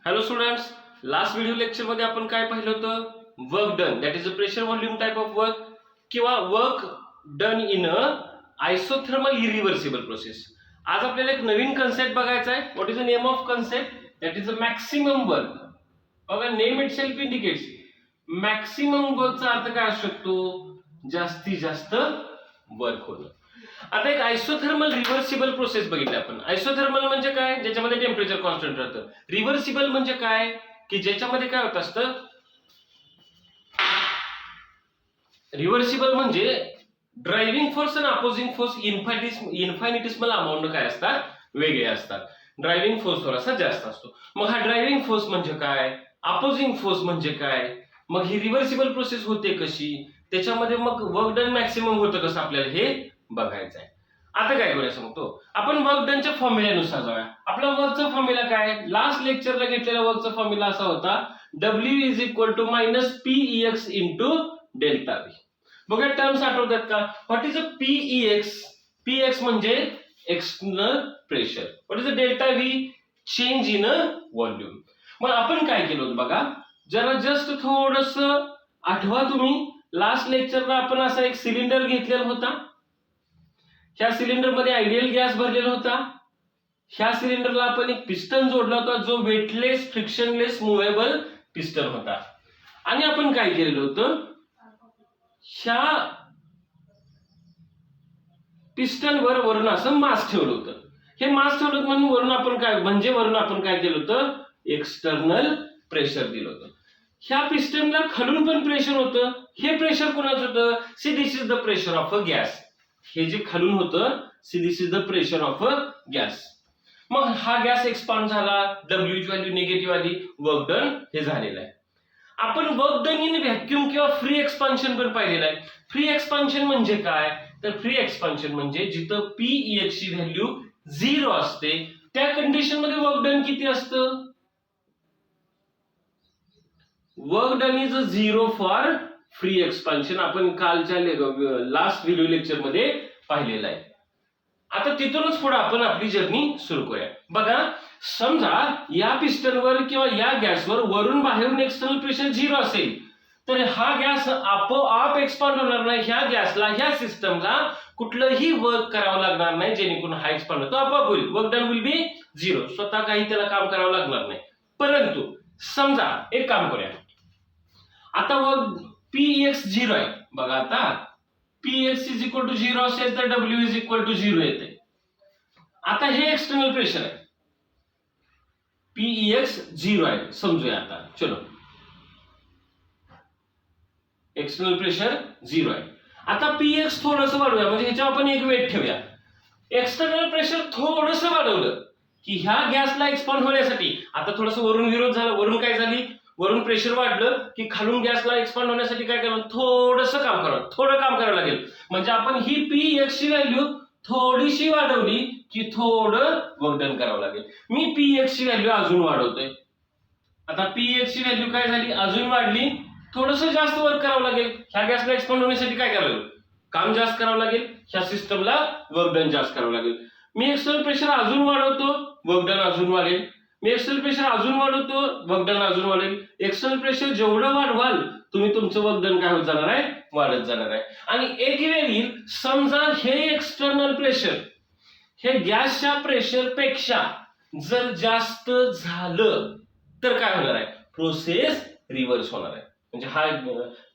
Hello students, last video lecture मध्ये आपण काय पाहिलं होतं? Work done, that is a pressure volume type of work किंवा work done in a isothermal irreversible process. आज आपल्याला एक नवीन कन्सेप्ट बघायचा आहे. What is the name of concept? That is a maximum work. बघा, नेम इटसेल्फ इंडिकेट्स मॅक्सिमम वर्कचा अर्थ काय असू शकतो? जास्तीत जास्त वर्क होणं. आता एक आयसोथर्मल रिव्हर्सिबल प्रोसेस बघितली आपण. आयसोथर्मल म्हणजे काय? ज्याच्यामध्ये टेम्परेचर कॉन्स्टंट राहतं. रिव्हर्सिबल म्हणजे काय? की ज्याच्यामध्ये काय होत असतं? रिव्हर्सिबल म्हणजे ड्रायव्हिंग फोर्स आणि अपोजिंग फोर्स इन्फायनिटिसिमल अमाऊंट काय असतात? वेगळे असतात. ड्रायव्हिंग फोर्स थोडासा जास्त असतो. मग हा ड्रायव्हिंग फोर्स म्हणजे काय? अपोजिंग फोर्स म्हणजे काय? मग ही रिव्हर्सिबल प्रोसेस होते कशी? त्याच्यामध्ये मग वर्क डन मॅक्सिमम होतं कसं आपल्याला हे बघायचं आहे. आता काय करूया सांगतो. आपण वर्क डनच्या फॉर्म्युल्यानुसार जाऊया. आपला वर्कचा फॉर्म्युला काय? लास्ट लेक्चरला घेतलेला वर्कचा फॉर्म्युला असा होता, W is equal to minus PEX into delta V. बघा, टर्म्स आठवतात का? What is a PEX? PX म्हणजे external pressure. What is a delta V? Change in a volume. मग आपण काय केलं होतं बघा, जरा जस्ट थोडस आठवा तुम्ही. लास्ट लेक्चरला आपण असा एक सिलेंडर घेतलेला होता. ह्या सिलेंडर मध्ये आयडियल गॅस भरलेला होता. ह्या सिलेंडरला आपण एक पिस्टन जोडला होता, जो वेटलेस, फ्रिक्शनलेस, मुव्हेबल पिस्टन होता. आणि आपण काय केलेलं होतं? ह्या पिस्टनवर वरून असं मास ठेवलं होतं. हे मास ठेवलं होतं म्हणून वरून आपण काय केलं होतं? एक्सटर्नल प्रेशर दिलं होतं. ह्या पिस्टनला खालून पण प्रेशर होतं. हे प्रेशर कोणाचं होतं? C this is the pressure of a gas. हे जे खालून होतं, C this is the pressure of a gas. मग हा गॅस एक्सपांड झाला, डब्ल्यू ची व्हॅल्यू निगेटिव्ह आली, वर्क डन हे झालेलं आहे. आपण वर्क डन इन व्हॅक्यूम किंवा फ्री एक्सपान्शन पण पाहिलेलं आहे. फ्री एक्सपान्शन म्हणजे काय? तर फ्री एक्सपान्शन म्हणजे जिथं PEX ची व्हॅल्यू 0 असते, त्या कंडिशन मध्ये वर्क डन किती असतं? Work done is 0 for free expansion. आपण कालच्या लास्ट व्हिडिओ लेक्चर मध्ये पाहिलेलं आहे. आता तिथूनच पुढे आपण आपली जर्नी सुरू करूया. बघा, समजा या पिस्टनवर किंवा या गॅसवर वरून बाहेरून एक्सटर्नल प्रेशर 0 असेल, तर हा गॅस आपोआप एक्सपांड होणार नाही. ह्या गॅसला, ह्या सिस्टमला कुठलंही वर्क करावं लागणार नाही, जेणेकरून हा एक्सपांड होतो आपोआप होईल. वर्क डन विल बी 0. स्वतः काही त्याला काम करावं लागणार नाही. परंतु समजा एक काम करूया. आता वर्क PEX 0 आहे. बघा, आता PEX इज इक्वल टू 0 असेल तर W इज इक्वल टू 0 येते. आता हे एक्सटर्नल प्रेशर आहे. PEX 0 आहे समजूया. आता चलो, एक्सटर्नल प्रेशर 0 आहे. आता PEX थोडंसं वाढवूया, म्हणजे ह्याच्यावर आपण एक वेट ठेवूया. एक्सटर्नल प्रेशर थोडंसं वाढवलं की ह्या गॅसला एक्सपांड होण्यासाठी, आता थोडंसं वरून विरोध झाला. वरून काय झाली? वरून प्रेशर वाढलं की खालून गॅसला एक्सपांड होण्यासाठी काय करावं? थोडं काम करावं लागेल. म्हणजे आपण ही PEX ची व्हॅल्यू थोडीशी वाढवली की थोडं वर्क डन करावं लागेल. मी PEX ची व्हॅल्यू अजून वाढवतोय. आता PEX ची व्हॅल्यू काय झाली? अजून वाढली. थोडंसं जास्त वर्क करावं लागेल. ह्या गॅसला एक्सपांड होण्यासाठी काय करावं लागेल? काम जास्त करावं लागेल. ह्या सिस्टमला वर्क डन जास्त करावं लागेल. मी एक्सटर्नल प्रेशर अजून वाढवतो, वर्क डन अजून वाढेल. मी एक्सटर्नल प्रेशर अजून वाढवतो, वर्क डन अजून वाढेल. एक्सटर्नल प्रेशर जेवढं वाढवाल तुम्ही, तुमचं वर्क डन काय होत जाणार आहे? वाढत जाणार आहे. आणि एक वेळ येईल, समजा हे एक्सटर्नल प्रेशर हे गॅसच्या प्रेशर पेक्षा जर जास्त झालं तर काय होणार आहे? प्रोसेस रिव्हर्स होणार आहे. म्हणजे हा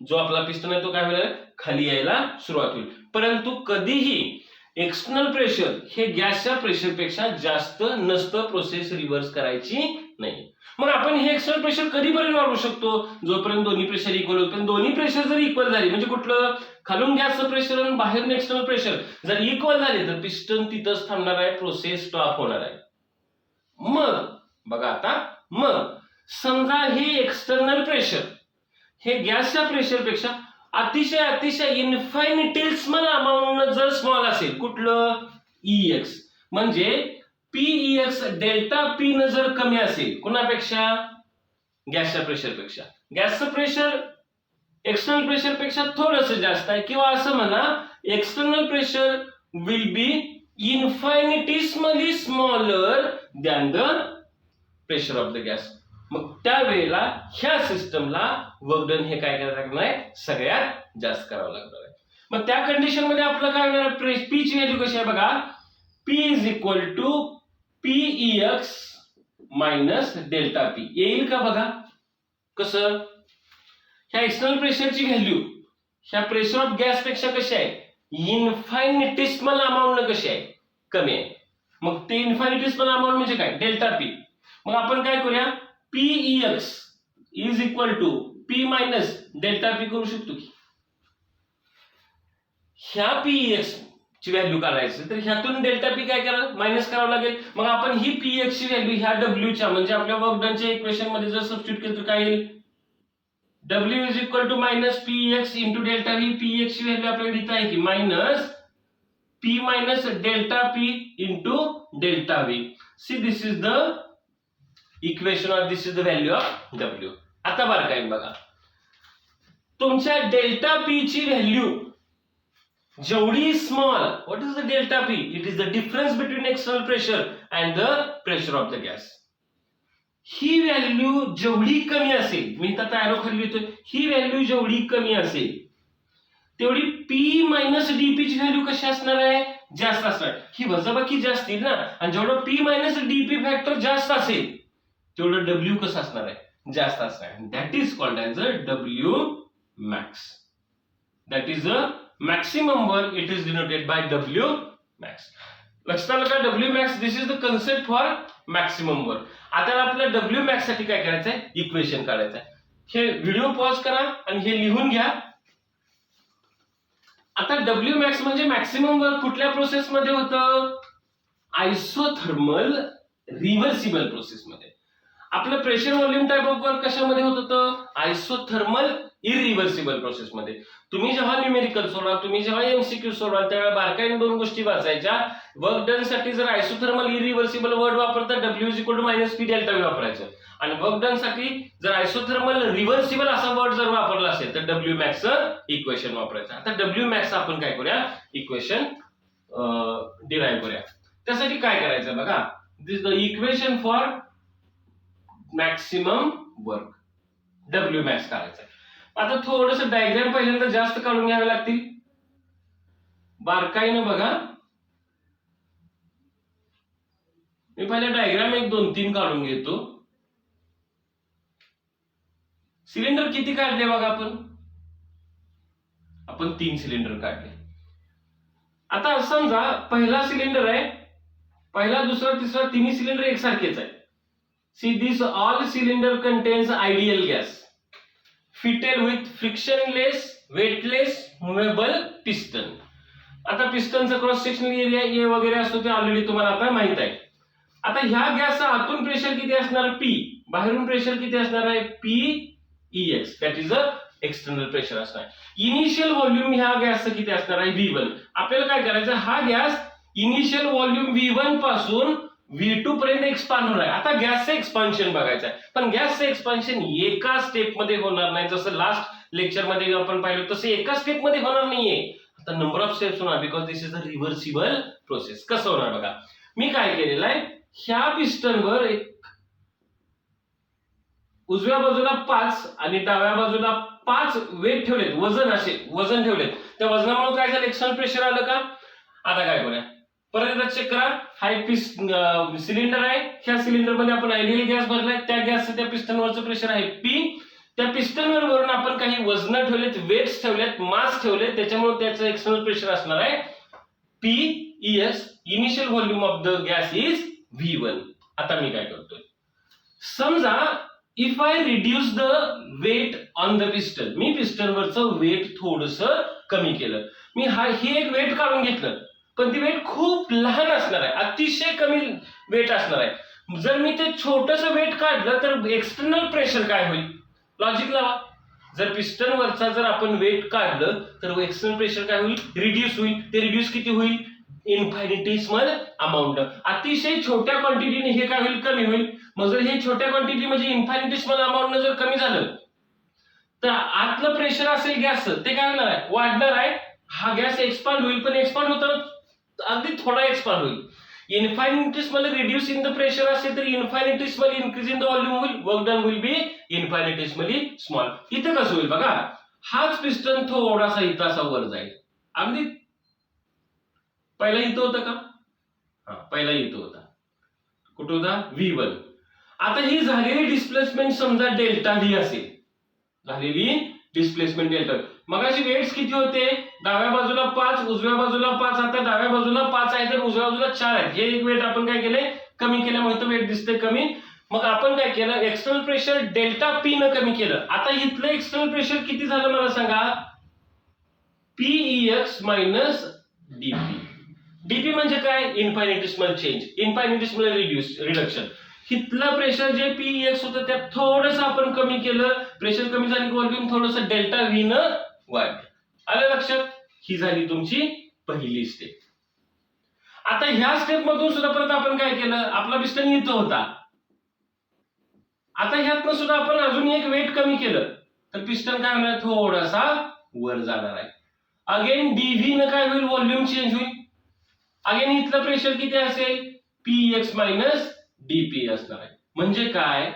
जो आपला पिस्टन आहे तो काय होणार आहे? खाली यायला सुरुवात होईल. परंतु कधीही एक्सटर्नल प्रेशर हे गॅसच्या प्रेशर पेक्षा जास्त नसतं. प्रोसेस रिव्हर्स करायची नाही. मग आपण हे एक्सटर्नल प्रेशर कधीपर्यंत वाढवू शकतो? जोपर्यंत दोन्ही प्रेशर इक्वल होईल. दोन्ही प्रेशर जर इक्वल झाली, म्हणजे कुठलं? खालून गॅसचं प्रेशर आणि बाहेरून एक्सटर्नल प्रेशर जर इक्वल झाले तर पिस्टन तिथंच थांबणार आहे, प्रोसेस स्टॉप होणार आहे. मग बघा, आता मग समजा हे एक्सटर्नल प्रेशर हे गॅसच्या प्रेशर पेक्षा अतिशय इन्फायनिटेसिमल अमाऊंट जर स्मॉल असेल, कुठलं? EX. म्हणजे PEX डेल्टा P न जर कमी असेल, कुणापेक्षा? गॅसच्या प्रेशर पेक्षा. गॅसचं प्रेशर एक्सटर्नल प्रेशर पेक्षा थोडंसं जास्त आहे, किंवा असं म्हणा, external pressure will be infinitesimally smaller than the pressure of the gas. मग त्यावेळेला ह्या सिस्टमला वर्क डन हे काय करायला लागणार आहे, सगळ्यात जास्त करावं लागणार आहे. मग त्या कंडिशन मध्ये आपलं काय होणार, पी ची व्हॅल्यू कशी आहे बघा, P is equal to PEX minus delta p येईल का बघा. कसं, ह्या एक्सटर्नल प्रेशरची व्हॅल्यू ह्या प्रेशर ऑफ गॅस पेक्षा कशी आहे, इन्फायनिटेसिमल अमाऊंट कशी आहे, कमी आहे. मग ते इन्फायनिटेसिमल अमाऊंट म्हणजे काय, डेल्टा पी. मग आपण काय करूया, PEX is equal to P minus delta p करू शकतो की. ह्या PEX ची व्हॅल्यू काढायची तर ह्यातून डेल्टा पी काय करायला मायनस करावं लागेल. मग आपण ही PEX ची व्हॅल्यू ह्या W च्या म्हणजे आपल्या वर्क डनच्या इक्वेशन मध्ये जर सबस्टिट्यूट केलं तर काय येईल, W is equal to minus PEX into delta v. PEX ची व्हॅल्यू आपल्याकडे इथं आहे की minus P minus delta p into delta v. See this is the equation or this is the value of W. आता बार काय बघा, तुमच्या डेल्टा पी ची व्हॅल्यू जेवढी small, what is the delta p, it is the difference between external pressure and the pressure of the gas. ही value जेवढी कमी असेल, मी आता एरो खाली लिहितोय, ही व्हॅल्यू जेवढी कमी असेल तेवढी P मायनस डीपी ची व्हॅल्यू कशी असणार आहे, जास्त असणार. ही वजाबाकी जास्त येईल ना, आणि जेवढं P मायनस डीपी फॅक्टर जास्त असेल तेवढं W कसं असणार आहे, जास्त असणार आहे. That is called as a W max. That is a maximum work, it is denoted by W max. लक्षात आलं का, W max, this is the concept for maximum work. आता आपल्याला W max साठी काय करायचंय, इक्वेशन काढायचंय. हे व्हिडिओ पॉज करा आणि हे लिहून घ्या. आता W max म्हणजे मॅक्सिमम वर्क कुठल्या प्रोसेस मध्ये होतं, आयसोथर्मल रिव्हर्सिबल प्रोसेस मध्ये. आपलं pressure volume type of work कशामध्ये होत होतं, आयसोथर्मल इरिव्हर्सिबल प्रोसेस मध्ये. तुम्ही जेव्हा न्यूमेरिकल सोडवा, तुम्ही जेव्हा MCQ सोडवाल त्यावेळेला बारकाईने दोन गोष्टी वाचायच्या. वर्क डन साठी जर आयसोथर्मल इरिव्हर्सिबल वर्ड वापरता W is equal to minus p delta v वापरायचं, आणि वर्क डन साठी जर आयसोथर्मल रिव्हर्सिबल असा वर्ड जर वापरला असेल तर W max इक्वेशन वापरायचं. आता W max आपण काय करूया, इक्वेशन डिराईव्ह करूया. त्यासाठी काय करायचं बघा, this is the equation for maximum work, W max काढायचं. आता थोडंसं डायग्राम पहिल्यांदा जास्त काढून घ्यावे लागतील, बारकाईनं बघा. मी पहिले डायग्राम एक 2-3 काढून घेतो. सिलेंडर किती काढले बघा, आपण 3 सिलेंडर काढले. आता समजा पहिला सिलेंडर आहे, पहिला दुसरा तिसरा तिन्ही सिलेंडर एकसारखेच आहे. See this all cylinder contains ideal gas fitted with frictionless, weightless, movable piston. आता पिस्टनचा क्रॉस सेक्शनल एरिया ए वगैरे असतो ते ऑलरेडी तुम्हाला आता माहित आहे. आता ह्या गॅसचा आतून प्रेशर किती असणार P, बाहेरून प्रेशर किती असणार आहे PEX, that is a external pressure असणार. इनिशियल व्हॉल्यूम ह्या गॅसचं किती असणार आहे V1. आपल्याला काय करायचं, हा गॅस इनिशियल व्हॉल्यूम V1 पासून V2 पर्यंत एक्सपांड होणार आहे. आता गॅसचं एक्सपान्शन बघायचं आहे, पण गॅसचं एक्सपान्शन एका स्टेप मध्ये होणार नाही. जसं लास्ट लेक्चर मध्ये आपण पाहिलं तसं एका स्टेप मध्ये होणार नाहीये. आता नंबर ऑफ स्टेप्स होणार, because this is a reversible process. कसं होणार बघा, मी काय केलेलं आहे, ह्या पिस्टनवर उजव्या बाजूला 5 आणि डाव्या बाजूला 5 वेट ठेवलेत, वजन ठेवलेत. त्या वजनामुळे काय झालं, एक्सटर्नल प्रेशर आलं का. आता काय करूया, परत एकदा चेक करा. हा एक सिलेंडर आहे, ह्या सिलेंडर मध्ये आपण आयडियल गॅस भरलाय, त्या गॅसचं त्या पिस्टनवरचं प्रेशर आहे P. त्या पिस्टनवर वरून आपण काही वजन ठेवलेत, वेट्स ठेवलेत, मास ठेवलेत, त्याच्यामुळे त्याचं एक्सटर्नल प्रेशर असणार आहे PES. Initial volume of the gas is V1. आता मी काय करतोय, समजा if I reduce the weight on the piston, मी पिस्टनवरचं वेट थोडंसं कमी केलं. मी हे एक वेट काढून घेतलं, पण ती वेट खूप लहान असणार आहे, अतिशय कमी वेट असणार आहे. जर मी ते छोटंसं वेट काढलं तर एक्सटर्नल प्रेशर काय होईल, लॉजिक लावा. जर पिस्टन वरचा जर आपण वेट काढलं तर एक्सटर्नल प्रेशर काय होईल, रिड्यूस होईल. ते रिड्यूस किती होईल, इन्फायनिटेसिमल अमाऊंट. अतिशय छोट्या क्वांटिटीने हे काय होईल, कमी होईल. मग जर हे छोट्या क्वांटिटी म्हणजे इन्फायनिटेसिमल अमाऊंट जर कमी झालं तर आतलं प्रेशर असेल गॅसचं ते काय होणार आहे, वाढणार आहे. हा गॅस एक्सपांड होईल, पण एक्सपांड होतं अगदी थोडा एक्सपांड होईल. Infinitesimal reduce in the pressure असेल तर infinitesimal increase in the volume होईल, work done will be infinitesimally small. इथं कसं होईल बघा, हाच पिस्टन थोडासा इथं असा वर जाईल. अगदी पहिला इथं होतं का? हा, पहिला इथं होता. कुठं होता? V1. आता ही झालेली डिस्प्लेसमेंट समजा डेल्टा व्ही असेल, झालेली डिस्प्लेसमेंट डेल्टा. मगाशी वेट्स किती होते? डाव्या बाजूला 5, उजव्या बाजूला 5. आता डाव्या बाजूला 5 आहे तर उजव्या बाजूला 4 आहे. हे एक वेट आपण काय केले? कमी केल्यामुळे वेट दिसते कमी. मग आपण काय केलं? एक्सटर्नल प्रेशर डेल्टा पी न कमी केलं. आता इथलं एक्सटर्नल प्रेशर किती झालं मला सांगा? PEX minus DP. डीपी म्हणजे काय? इन्फायनिटिसमल चेंज, इन्फायनिटिसमल रिडक्शन. इथलं प्रेशर जे PEX होतं त्यात थोडंसं आपण कमी केलं. प्रेशर कमी झाली, व्हॉल्यूम थोडंसं डेल्टा व्ही न वाढलं. आलं लक्षात? ही झाली तुमची पहिली स्टेप. आता ह्या स्टेप मधून सुद्धा परत आपण काय केलं? आपला पिस्टन इथं होता. आता ह्यातनं सुद्धा आपण अजून एक वेट कमी केलं तर पिस्टन काय होणार? थोडासा वर जाणार आहे. अगेन डीव्ही न काय होईल? व्हॉल्यूम चेंज होईल. अगेन इथलं प्रेशर किती असेल? PEX मायनस डीपी असणार आहे. म्हणजे काय?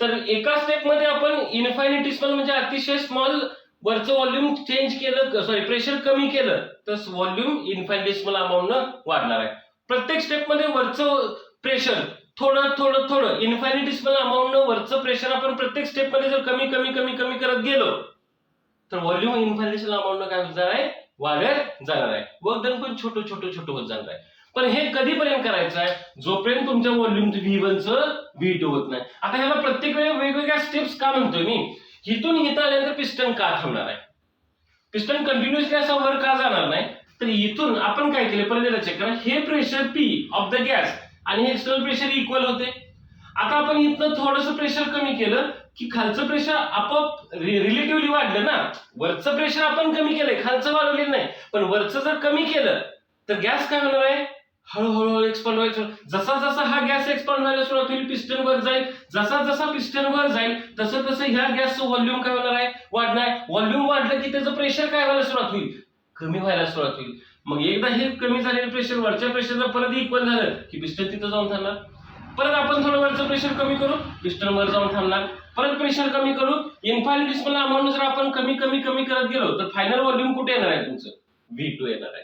तर एका स्टेप मध्ये आपण इन्फायनिटिसमल म्हणजे अतिशय स्मॉल वरचं व्हॉल्यूम चेंज केलं, सॉरी प्रेशर कमी केलं तर व्हॉल्यूम इन्फायनिटिसमल अमाऊंटनं वाढणार आहे. प्रत्येक स्टेप मध्ये वरचं प्रेशर थोडं थोडं थोडं इन्फायनिटिसमल अमाऊंटनं वरचं प्रेशर आपण प्रत्येक स्टेप मध्ये जर कमी कमी कमी कमी करत गेलो तर व्हॉल्यूम इन्फायनिटिसमल अमाऊंटनं काय होणार आहे? वाढत जाणार आहे. वर्क डन पण छोटं छोटं छोटं होत जाणार आहे. पण हे कधीपर्यंत करायचं आहे? जोपर्यंत तुमच्या व्हॉल्यूम V1 चं V2 होत नाही. आता ह्याला प्रत्येक वेळी वेगवेगळ्या स्टेप्स का म्हणतोय मी? इथून इथं आल्यानंतर पिस्टन का थांबणार आहे? पिस्टन कंटिन्युअसली असा वर का जाणार नाही? तर इथून आपण काय केलं? परत चेक करा. हे pressure P of the gas आणि हे एक्सटर्नल प्रेशर इक्वल होते. आता आपण इथनं थोडंसं प्रेशर कमी केलं की खालचं प्रेशर आपोआप रिलेटिव्हली वाढलं ना. वरचं प्रेशर आपण कमी केलंय, खालचं वाढवलेलं नाही. पण वरचं जर कमी केलं तर गॅस काय होणार आहे? हळूहळू एक्सपांड व्हायचं. जसा जसा हा गॅस एक्सपांड व्हायला सुरुवात होईल पिस्टन वर जाईल. जसा जसा पिस्टन वर जाईल तसं तसं ह्या गॅसचं व्हॉल्यूम काय होणार आहे? वाढणार. व्हॉल्यूम वाढलं की त्याचं प्रेशर काय व्हायला सुरुवात होईल? कमी व्हायला सुरुवात होईल. मग एकदा हे कमी झालेलं प्रेशर वरच्या प्रेशरला परत इक्वल झालं की पिस्टन तिथं जाऊन थांबणार. परत आपण थोडं वरचं प्रेशर कमी करू, पिस्टन वर जाऊन थांबणार. परत प्रेशर कमी करू, इन्फायनिटिसमल अमाऊंट जर आपण कमी कमी कमी करत गेलो तर फायनल व्हॉल्यूम कुठे येणार आहे? तुमचं V2 येणार आहे.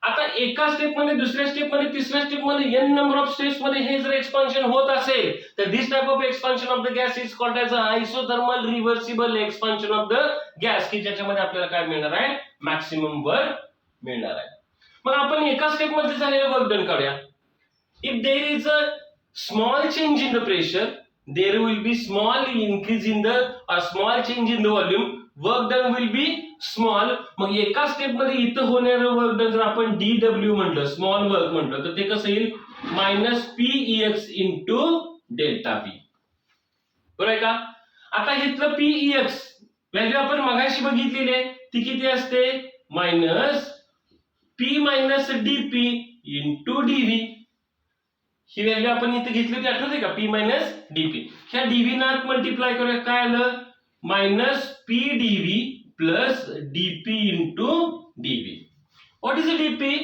आता एका स्टेप मध्ये, दुसऱ्या स्टेप मध्ये, तिसऱ्या स्टेप मध्ये n नंबर ऑफ स्टेप्स मध्ये हे जर एक्सपान्शन होत असेल तर this type of expansion of the gas is called as isothermal reversible expansion of the gas, की ज्याच्यामध्ये आपल्याला काय मिळणार आहे? मॅक्सिमम वर्क मिळणार आहे. मग आपण एका स्टेप मध्ये झालेलं वर्क डन काढूया. If there is a small change in the pressure, there will be small increase in the or small change in the volume, work done will be small. मग एका स्टेप मध्ये इथं होणारं work done जर आपण DW म्हटलं, small work म्हटलं, तर ते कसं येईल? Minus PEX into delta P. बरोबर आहे का? आता इथलं PEX व्हॅल्यू आपण मगाशी बघितलेली आहे, ती किती असते? Minus P minus DP into DV. ही व्हॅल्यू आपण इथे घेतली होती, आठवते का? P minus d p. ह्या डीव्ही ना मल्टिप्लाय करूया, काय आलं? Minus PdV plus d p into d v. What is a d p?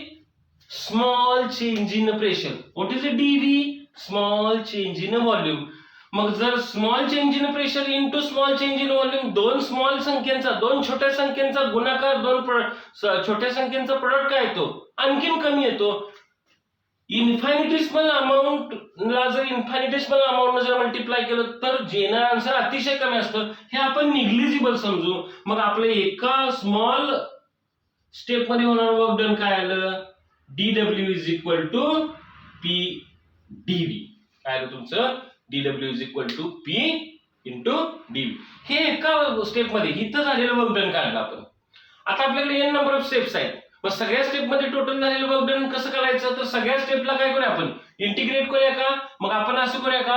Small change in pressure. What is a d v? Small change in volume. मग जर small change in pressure into small change in volume, दोन small संख्येचा, दोन छोट्या संख्येचा गुणाकार, दोन छोट्या संख्येचा प्रोडक्ट काय येतो? आणखीन कमी येतो. इन्फायनिटिसमल अमाऊंट ला जर इन्फायनिटिसमल अमाऊंट जर मल्टिप्लाय केलं तर येणारं आन्सर अतिशय कमी असतं. हे आपण निग्लिजिबल समजू. मग आपलं एका स्मॉल स्टेप मध्ये होणारं वर्क डन काय आलं? DW is equal to PdV. काय आलं तुमचं? DW is equal to P into DV. हे एका स्टेप मध्ये इथं झालेलं वर्क डन काढलं आपण. आता आपल्याकडे n नंबर ऑफ स्टेप्स आहेत. मग सगळ्या स्टेप मध्ये टोटल झालेलं वर्क डन कसं करायचं? तर सगळ्या स्टेपला काय करूया आपण? इंटिग्रेट करूया का? मग आपण असं करूया का?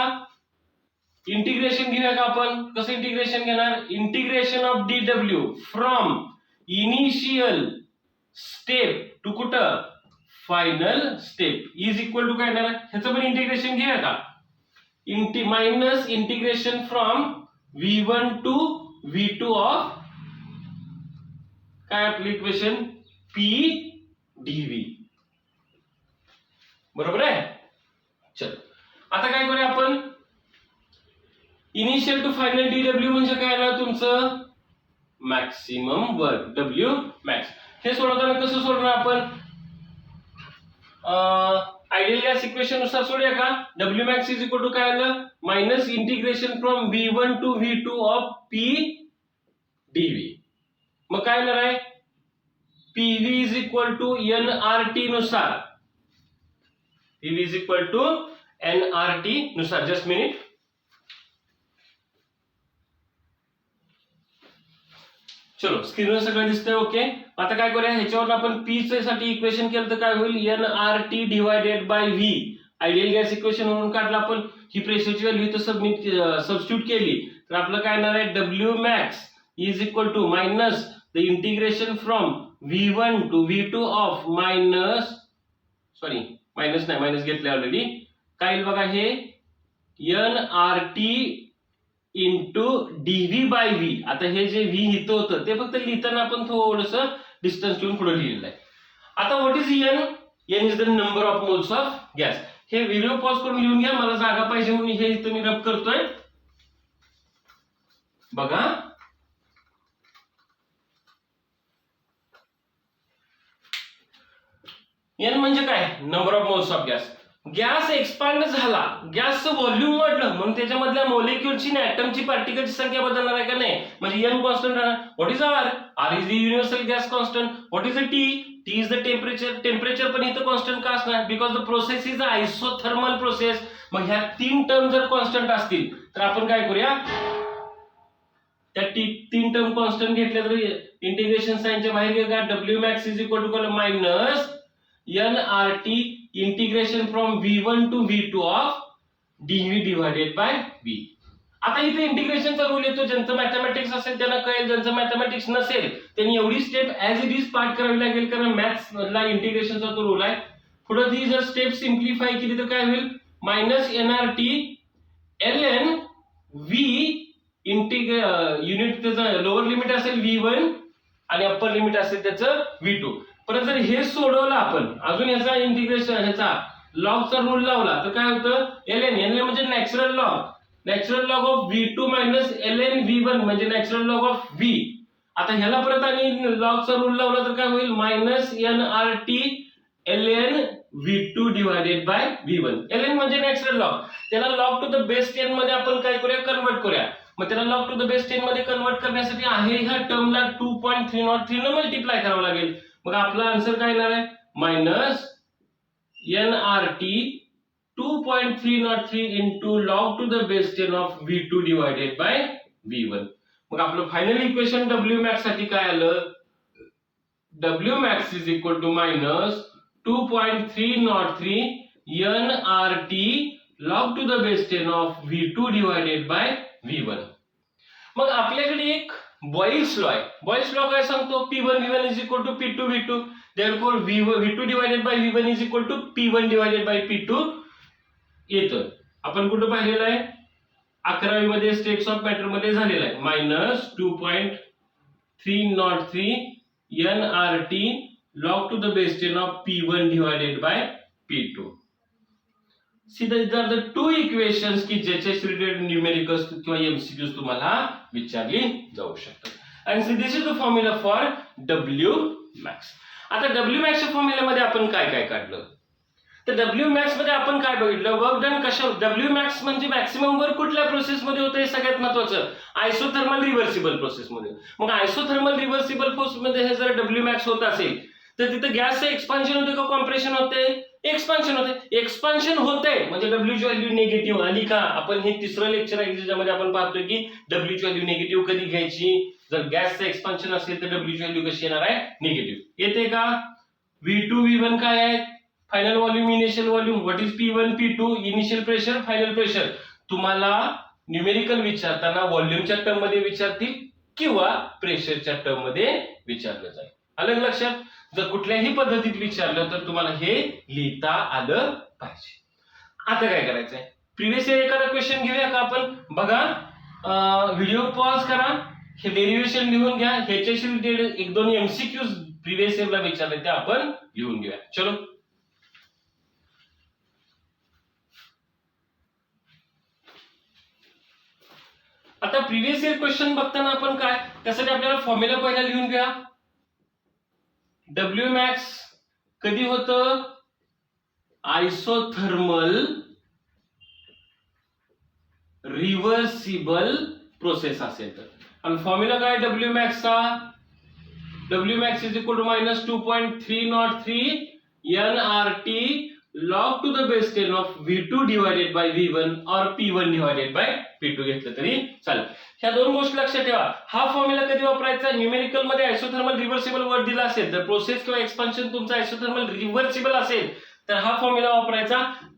इंटिग्रेशन घेऊया का आपण? कसं इंटिग्रेशन घेणार? Integration of DW from initial step to कुठं? Final step is equal to काय येणार? ह्याचं पण इंटिग्रेशन घेऊया का? Minus integration from V1 to V2 of काय आपलं इक्वेशन? PdV. बरोबर आहे. चल आता काय करूया आपण, इनिशियल टू फायनल डब्ल्यू म्हणजे काय ना तुमचं मॅक्सिमम वर्क, डब्ल्यू मॅक्स. हे सोडवताना कसं सोडणार आपण, आयडियल गॅस इक्वेशन नुसार सोडूया का. डब्ल्यू मॅक्स इज इक्वल टू काय आलं, minus integration from V1 to V2 of P dV. मग काय येणार आहे, PV is equal to NRT नुसार, PV is equal to NRT नुसार. Just minute. चलो स्क्रीनवर सगळं दिसतंय. ओके आता काय करूया, ह्याच्यावर आपण P साठी इक्वेशन केलं तर काय होईल, NRT divided by V. Ideal gas equation म्हणून काढलं आपण, ही प्रेशरची व्हॅल्यू इथं सबस्टिट्यूट केली तर आपलं काय येणार आहे, डब्ल्यू max is equal to minus the integration from V1 to V2 of minus घेतले ऑलरेडी. काय येईल बघा, हे NRT into d v by v. आता हे जे व्ही इथं होतं ते फक्त लिहिताना आपण थोडस डिस्टन्स ठेवून पुढे लिहिलेलं आहे. आता what is n, n is the number of moles of gas. हे व्हिडिओ पॉज करून लिहून घ्या, मला जागा पाहिजे म्हणून हे इथं मी रब करतोय. बघा एन म्हणजे काय, number of moles of gas. Gas expand झाला, गॅसचं व्हॉल्यूम वाढलं म्हणून त्याच्यामधल्या मोलेक्युलची आणि ऍटमची पार्टिकलची संख्या बदलणार आहे का नाही, म्हणजे एन कॉन्स्टंट राहणार. What is r, r is the universal gas constant. What is the t, t is the temperature. Temperature पण इथं कॉन्स्टंट का असणार, because the process is a isothermal process. मग ह्या तीन टर्म जर कॉन्स्टंट असतील तर आपण काय करूया, त्या तीन टर्म कॉन्स्टंट घेतल्या तर इंटिग्रेशन साइनच्या बाहेर गेला, डब्ल्यू max is equal to minus NRT integration from V1 to V2 of dV divided by V. आता इथे इंटिग्रेशनचा रूल येतो, ज्यांचं मॅथमॅटिक्स असेल त्यांना कळेल, ज्यांचं मॅथमॅटिक्स नसेल त्यांनी एवढी step as it is part करावी लागेल, कारण मॅथ्सला इंटिग्रेशनचा तो रूल आहे. पुढे ती जर स्टेप सिम्प्लिफाय केली तर काय होईल, minus NRT ln V unit, त्याचं लोअर लिमिट असेल V1 आणि अप्पर लिमिट असेल त्याचं V2. परत जर हे सोडवलं आपण, अजून ह्याचा इंटिग्रेशन, ह्याचा लॉगचा रूल लावला तर काय होतं, ln म्हणजे natural log of V2 minus ln V1 म्हणजे नॅचरल लॉग ऑफ V. आता ह्याला परत आणि लॉगचा रूल लावला तर काय होईल, minus NRT ln V2 divided by V1. ln म्हणजे नॅचरल लॉग, त्याला लॉग टू द बेस 10 मध्ये आपण काय करूया, कन्वर्ट करूया. मग त्याला लॉग टू द बेस 10 मध्ये कन्वर्ट करण्यासाठी आहे ह्या टर्मला 2.303 न मल्टिप्लाय करावं लागेल. मग आपला आन्सर काय येणार आहे, minus NRT 2.303 into log to the base 10 of V2 divided by V1. मग आपलं फायनल इक्वेशन डब्ल्यू मॅक्स साठी काय आलं, डब्ल्यू max is equal to minus 2.303 NRT log to the base 10 of V2 divided by V1. मग आपल्याकडे एक Boyle's law आहे. बॉइल्स लॉ काय सांगतो, P1 V1 is equal to P2 V2. Therefore V2 divided by V1 is equal to P1 divided by P2 येतं. आपण कुठं पाहिलेलं आहे, 11वी मध्ये स्टेट्स ऑफ मॅटर मध्ये झालेला आहे. Minus 2.303 NRT log to the base 10 of P1 divided by P2. See, these are the two equations की ज्याच्याशी रिलेटेड न्यूमेरिकल्स किंवा एमसीक्यूज तुम्हाला विचारली जाऊ शकतात. आणि C this is the formula for W max. आता डब्ल्यू मॅक्सच्या फॉर्म्युल्यामध्ये आपण काय काय काढलं, तर डब्ल्यू मॅक्स मध्ये आपण काय बघितलं, वर्क डन कशा, डब्ल्यू मॅक्स म्हणजे मॅक्सिमम वर्क कुठल्या प्रोसेस मध्ये होतं हे सगळ्यात महत्वाचं, आयसोथर्मल रिव्हर्सिबल प्रोसेस मध्ये. मग आयसोथर्मल रिव्हर्सिबल प्रोसेस मध्ये हे जर डब्ल्यू मॅक्स होत असेल तर तिथे गॅसचं एक्सपान्शन होते का कॉम्प्रेशन होते, एक्सपान्शन होते. एक्सपान्शन होते म्हणजे डब्ल्यूची व्हॅल्यू निगेटिव्ह आली का. आपण हे तिसरं लेक्चर आहे ज्याच्यामध्ये आपण पाहतोय की डब्ल्यूची व्हॅल्यू निगेटिव्ह कधी घ्यायची, जर गॅसचं एक्सपान्शन असेल तर डब्ल्यूची व्हॅल्यू कशी येणार आहे, निगेटिव्ह येते का. V2 V1 काय आहे, final volume, initial volume. What is P1 P2, initial pressure, final pressure. तुम्हाला न्यूमेरिकल विचारताना व्हॉल्यूमच्या टर्म मध्ये विचारतील किंवा प्रेशरच्या टर्म मध्ये विचारलं जाईल. आलं लक्षात. जर कुठल्याही पद्धतीत विचारलं तर तुम्हाला हे लिहिता आलं पाहिजे. आता काय करायचंय, प्रिव्हियस इयर एखादा क्वेश्चन घेऊया का आपण. बघा, व्हिडिओ पॉज करा, हे डेरिव्हेशन लिहून घ्या, ह्याच्याशी रिलेटेड एक दोन एमसीक्यूज प्रिव्हियस इयरला विचारले ते आपण लिहून घेऊया. चलो आता प्रिव्हियस इयर क्वेश्चन बघताना आपण काय त्यासाठी आपल्याला फॉर्म्युला पहिला लिहून घ्या. डब्ल्यू मॅक्स कधी होतं? आयसोथर्मल रिव्हर्सिबल प्रोसेस असेल तर. आणि फॉर्म्युला काय डब्ल्यू मॅक्सचा? W max is equal to minus 2.303 nRT log to the base 10 of V2 divided by V1 or P1 divided by P2 घेतलं तरी चालेल. ह्या दोन गोष्टी लक्षात ठेवा. हा फॉर्म्युला कधी वापरायचा? न्यूमेरिकल मध्ये आयसोथर्मल रिव्हर्सिबल वर्ड दिला असेल तर प्रोसेस किंवा एक्सपान्शन तुमचा आयसोथर्मल रिव्हर्सिबल असेल तर हा फॉर्म्युला वापरायचा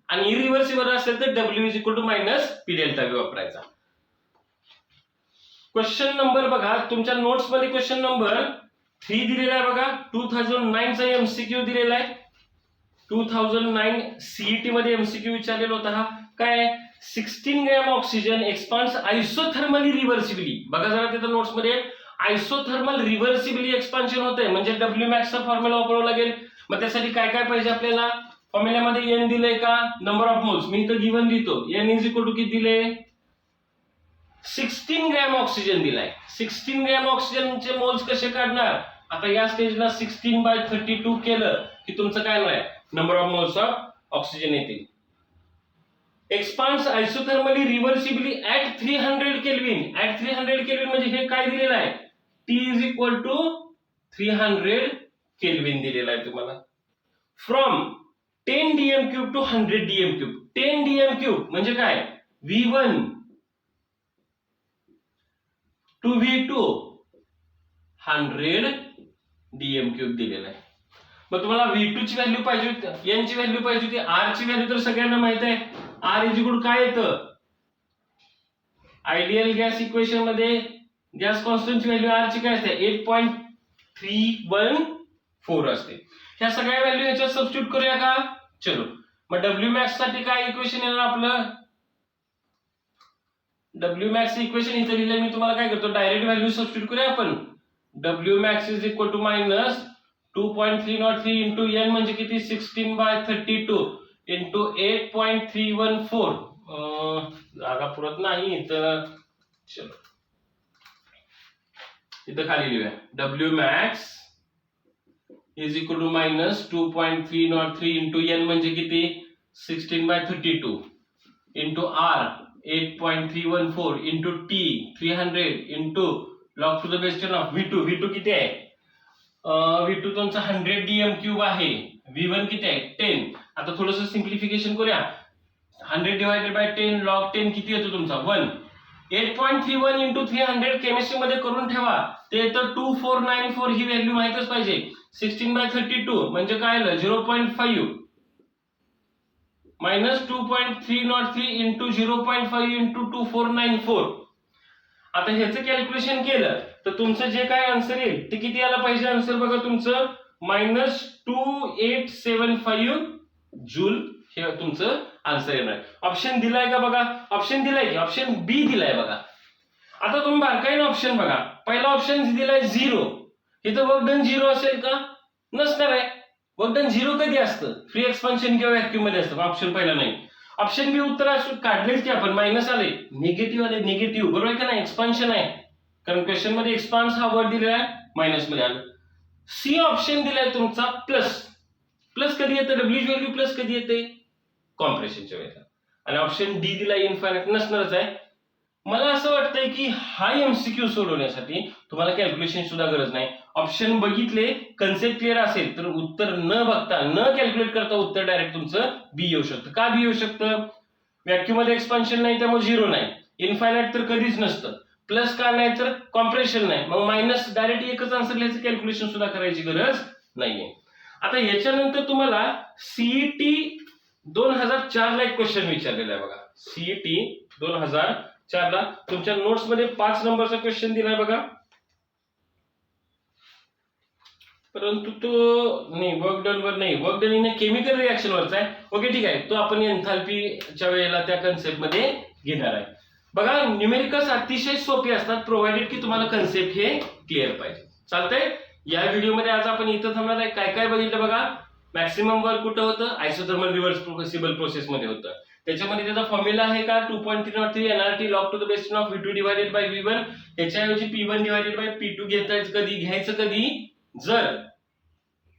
आणि इरिव्हर्सिबल असेल तर W is equal to minus P delta V वापरायचा. क्वेश्चन नंबर बघा तुमच्या नोट्स मध्ये क्वेश्चन नंबर 3 दिलेला आहे बघा. 2009 चा एमसीक्यू दिलेला आहे. 2009 सीईटी मध्ये एमसीक्यू विचारलेला होता. हा काय 16 ग्रॅम ऑक्सिजन एक्सपांड्स आयसोथर्मली रिव्हर्सिबली. बघा जरा तिथं नोट्स मध्ये आयसोथर्मल रिव्हर्सिबली एक्सपान्शन होतंय म्हणजे डब्ल्यू मॅक्स चा फॉर्म्युला वापरावा लागेल. मग त्यासाठी काय काय पाहिजे आपल्याला? फॉर्म्युल्यामध्ये एन दिलंय का? नंबर ऑफ मोल्स मी इथं गिव्हन लिहितो. एन इज इक्वल टू किती दिले? 16 ग्रॅम ऑक्सिजन दिलाय. 16 ग्रॅम ऑक्सिजनचे मोल्स कसे काढणार? आता या स्टेजला 16/32 केलं की तुमचं काय नाही number of moles of oxygen येतील. Expands isothermally reversibly at 300 kelvin. At 300 kelvin म्हणजे हे काय दिलेलं आहे? T is equal to 300 kelvin दिलेला आहे तुम्हाला. From 10 dm cube to 100 dm cube. 10 dm cube म्हणजे काय? V1 to V2 100 dm cube दिलेला आहे. मग तुम्हाला V2 ची व्हॅल्यू पाहिजे होती, N ची व्हॅल्यू पाहिजे होती, R ची व्हॅल्यू तर सगळ्यांना माहित आहे. R इज इक्वल काय येतं? आयडियल गॅस इक्वेशन मध्ये गॅस कॉन्स्टंटची व्हॅल्यू R ची काय असते? 8.314 असते. ह्या सगळ्या व्हॅल्यू याच्यात सबस्टिट्यूट करूया का? चलो. मग डब्ल्यू मॅक्स साठी काय इक्वेशन येणार आपलं? डब्ल्यू मॅक्स इक्वेशन इथे लिहिलं मी तुम्हाला काय करतो डायरेक्ट व्हॅल्यू सबस्टिट्यूट करूया आपण. डब्ल्यू max is equal to minus 2.303 into n म्हणजे किती? 16/32 इंटू 8.314. जागा पुरत नाही तर चलो इथं खाली लिहूया. W max is equal to minus 2.303 into n म्हणजे किती? 16/32 into R 8.314 into T 300 into log to the base 10 of V2. V2 किती आहे? V2 तुमचा 100 dm क्यूब आहे. V1 किती आहे? 10. आता थोडंसं सिंप्लिफिकेशन करूया. 100 डिवायडेड बाय 10 लॉग 10 किती येतो तुमचा? 1. 8.31 इंटू 300 केमिस्ट्री मध्ये करून ठेवा. ते तर 2494 ही व्हॅल्यू माहितच पाहिजे. 16/32 म्हणजे काय आलं? 0.5 मायनस 2.303 इंटू 0.5 इंटू 2494. आता ह्याचं कॅल्क्युलेशन केलं तर तुमचं जे काय आन्सर येईल ते किती यायला पाहिजे? आन्सर बघा तुमचं मायनस 2875 जूल हे तुमचं आन्सर येणार. ऑप्शन दिलाय का बघा? ऑप्शन दिलाय की? ऑप्शन बी दिलाय बघा. आता तुम्ही बारकाईने ऑप्शन बघा. पहिला ऑप्शन दिलाय 0. इथं वर्क डन 0 असेल का? नसणार आहे. वर्क डन 0 कधी असतं? फ्री एक्सपान्शन किंवा व्हॅक्यूम मध्ये असतं. ऑप्शन पहिला नाही. ऑप्शन बी उत्तर काढलेच की आपण. मायनस आले, निगेटिव्ह आले, निगेटिव्ह बरोबर आहे का नाही? एक्सपान्शन आहे कारण क्वेश्चन मध्ये एक्सपान्स हा वर्ड दिलेला आहे, मायनस मध्ये आलं. सी ऑप्शन दिलाय तुमचा प्लस. प्लस कधी येतं? डब्ल्यू व्हॅल्यू प्लस कधी येते? कॉम्प्रेशनच्या वेळेला. आणि ऑप्शन डी दिला इनफायनाइट नसणारच आहे. मला असं वाटतंय की हा एमसीक्यू सोडवण्यासाठी तुम्हाला कॅल्क्युलेशन सुद्धा गरज नाही. ऑप्शन बघितले, कन्सेप्ट क्लिअर असेल तर उत्तर न बघता न कॅल्क्युलेट करता उत्तर डायरेक्ट तुमचं बी येऊ शकतं. का बी येऊ शकतं? व्हॅक्यूम मध्ये एक्सपान्शन नाही त्यामुळे 0 नाही. इनफायनाइट तर कधीच नसतं. प्लस का नाही? तर कॉम्प्रेशन नाही. मग मायनस डायरेक्ट एकच आन्सर लिहायचं, कॅल्क्युलेशन सुद्धा करायची गरज नाहीये. आता याच्यानंतर तुम्हाला सीईटी 2004 ला एक क्वेश्चन विचारलेला आहे बघा. सीईटी 2004 ला तुमच्या नोट्स मध्ये 5 नंबरचा क्वेश्चन दिलाय बघा. परंतु तो नाही वर्क डन वर नाही, work done in chemical reaction वरचा आहे. ओके ठीक आहे, तो आपण एन्थाल्पीच्या वेळेला त्या कन्सेप्ट मध्ये घेणार आहे. बघा न्यूमेरिकल्स अतिशय सोपे असतात प्रोव्हाइडेड की तुम्हाला कन्सेप्ट हे क्लिअर पाहिजे. चालतंय. या व्हिडिओमध्ये आज आपण इथं थांबणार आहे. काय काय बघितलं बघा. मॅक्सिमम वर्क कुठं होतं? आयसोथर्मल रिव्हर्सिबल प्रोसेस मध्ये होतं. त्याच्यामध्ये त्याचा फॉर्म्युला आहे का 2.303 nRT log to the base 10 of V2 divided by V1. त्याच्याऐवजी P1 divided by P2 घ्यायचं कधी जर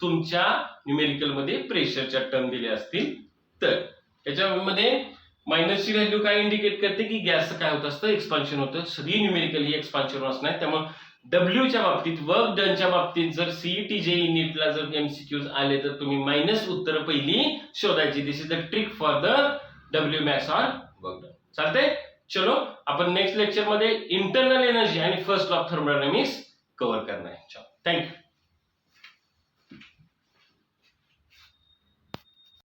तुमच्या न्यूमेरिकल मध्ये प्रेशरच्या टर्म दिल्या असतील तर. त्याच्यामध्ये मायनसची व्हॅल्यू काय इंडिकेट करते की गॅसचं काय होत असतं, एक्सपान्शन होतं. सगळी न्यूमेरिकल ही एक्सपान्शन असणार. त्यामुळे डब्ल्यूच्या बाबतीत, वर्क डनच्या बाबतीत जर सीईटी जेई नीटला जर एमसीक्यूज आले तर तुम्ही मायनस उत्तर पहिली शोधायची. This is the trick for the W max or work done. चालतंय. चलो आपण नेक्स्ट लेक्चर मध्ये इंटरनल एनर्जी आणि first law of thermodynamics cover करणार आहे. थँक्यू.